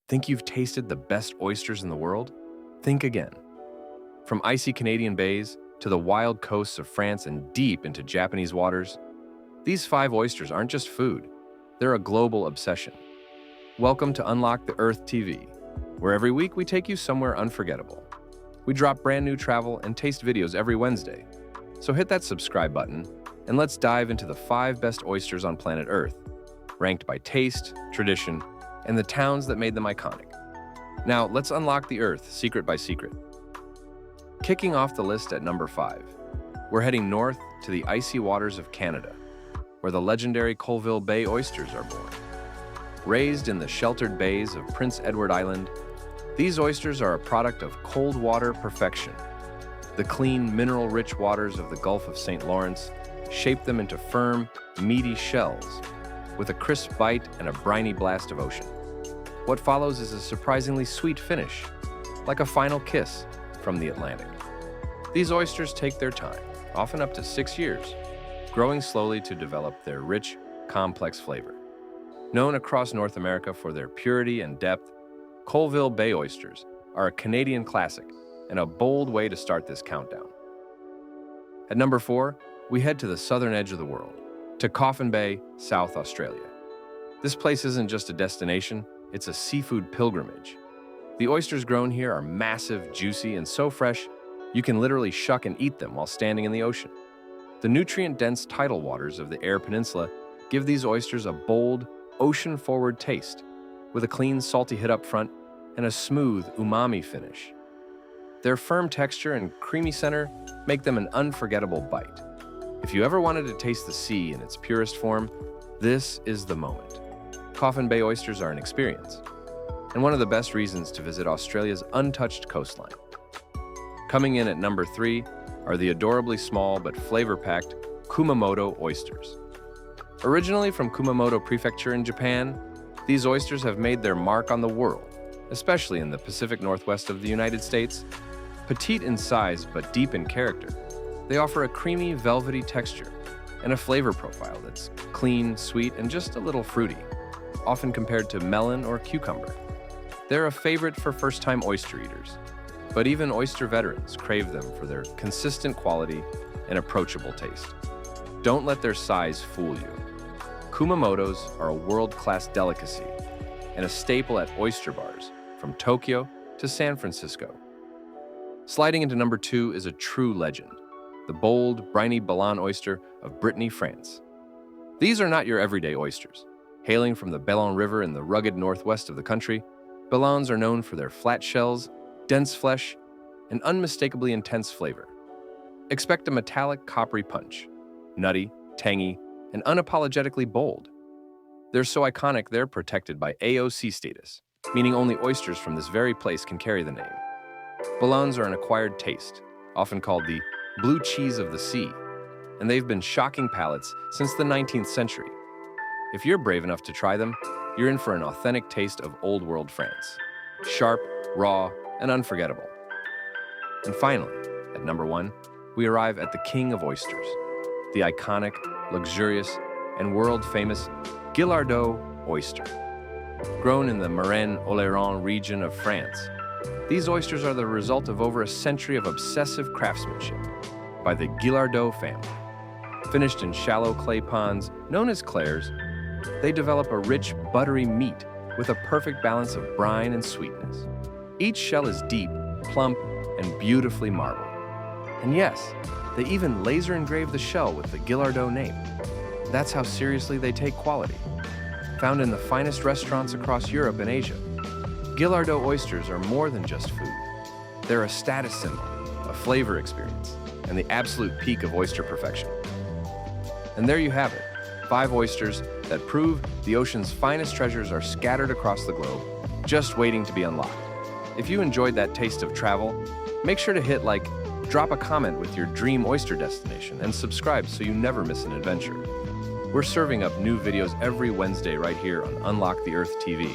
Think you've tasted the best oysters in the world? Think again. From icy Canadian bays to the wild coasts of France and deep into Japanese waters, these 5 oysters aren't just food, they're a global obsession. Welcome to Unlock the Earth TV, where every week we take you somewhere unforgettable. We drop brand new travel and taste videos every Wednesday. So hit that subscribe button and let's dive into the 5 best oysters on planet Earth, ranked by taste, tradition, and the towns that made them iconic. Now, let's unlock the Earth secret by secret. Kicking off the list at number 5, we're heading north to the icy waters of Canada, where the legendary Colville Bay oysters are born. Raised in the sheltered bays of Prince Edward Island, these oysters are a product of cold water perfection. The clean, mineral-rich waters of the Gulf of St. Lawrence shape them into firm, meaty shells, with a crisp bite and a briny blast of ocean. What follows is a surprisingly sweet finish, like a final kiss from the Atlantic. These oysters take their time, often up to 6 years, growing slowly to develop their rich, complex flavor. Known across North America for their purity and depth, Colville Bay oysters are a Canadian classic and a bold way to start this countdown. At number 4, we head to the southern edge of the world, to Coffin Bay, South Australia. This place isn't just a destination, it's a seafood pilgrimage. The oysters grown here are massive, juicy, and so fresh, you can literally shuck and eat them while standing in the ocean. The nutrient-dense tidal waters of the Eyre Peninsula give these oysters a bold, ocean-forward taste, with a clean, salty hit up front and a smooth, umami finish. Their firm texture and creamy center make them an unforgettable bite. If you ever wanted to taste the sea in its purest form, this is the moment. Coffin Bay oysters are an experience, and one of the best reasons to visit Australia's untouched coastline. Coming in at number 3 are the adorably small but flavor-packed Kumamoto oysters. Originally from Kumamoto Prefecture in Japan, these oysters have made their mark on the world, especially in the Pacific Northwest of the United States. Petite in size but deep in character, they offer a creamy, velvety texture and a flavor profile that's clean, sweet, and just a little fruity, often compared to melon or cucumber. They're a favorite for first-time oyster eaters, but even oyster veterans crave them for their consistent quality and approachable taste. Don't let their size fool you. Kumamotos are a world-class delicacy and a staple at oyster bars from Tokyo to San Francisco. Sliding into number 2 is a true legend, the bold, briny Ballon oyster of Brittany, France. These are not your everyday oysters. Hailing from the Ballon River in the rugged northwest of the country, Ballons are known for their flat shells, dense flesh, and unmistakably intense flavor. Expect a metallic, coppery punch, nutty, tangy, and unapologetically bold. They're so iconic they're protected by AOC status, meaning only oysters from this very place can carry the name. Ballons are an acquired taste, often called the blue cheese of the sea, and they've been shocking palates since the 19th century. If you're brave enough to try them, you're in for an authentic taste of old world France. Sharp, raw, and unforgettable. And finally, at number 1, we arrive at the king of oysters, the iconic, luxurious, and world-famous Guillardot oyster. Grown in the Marais-Oléron region of France, these oysters are the result of over a century of obsessive craftsmanship by the Guillardot family. Finished in shallow clay ponds known as clairs, they develop a rich, buttery meat with a perfect balance of brine and sweetness. Each shell is deep, plump, and beautifully marbled. And yes, they even laser engrave the shell with the Guillardot name. That's how seriously they take quality. Found in the finest restaurants across Europe and Asia, Guillardot oysters are more than just food. They're a status symbol, a flavor experience, and the absolute peak of oyster perfection. And there you have it, 5 oysters that prove the ocean's finest treasures are scattered across the globe, just waiting to be unlocked. If you enjoyed that taste of travel, make sure to hit like, drop a comment with your dream oyster destination, and subscribe so you never miss an adventure. We're serving up new videos every Wednesday right here on Unlock the Earth TV,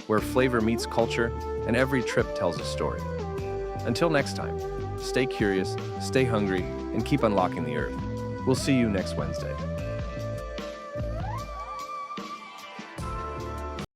where flavor meets culture and every trip tells a story. Until next time, stay curious, stay hungry, and keep unlocking the Earth. We'll see you next Wednesday.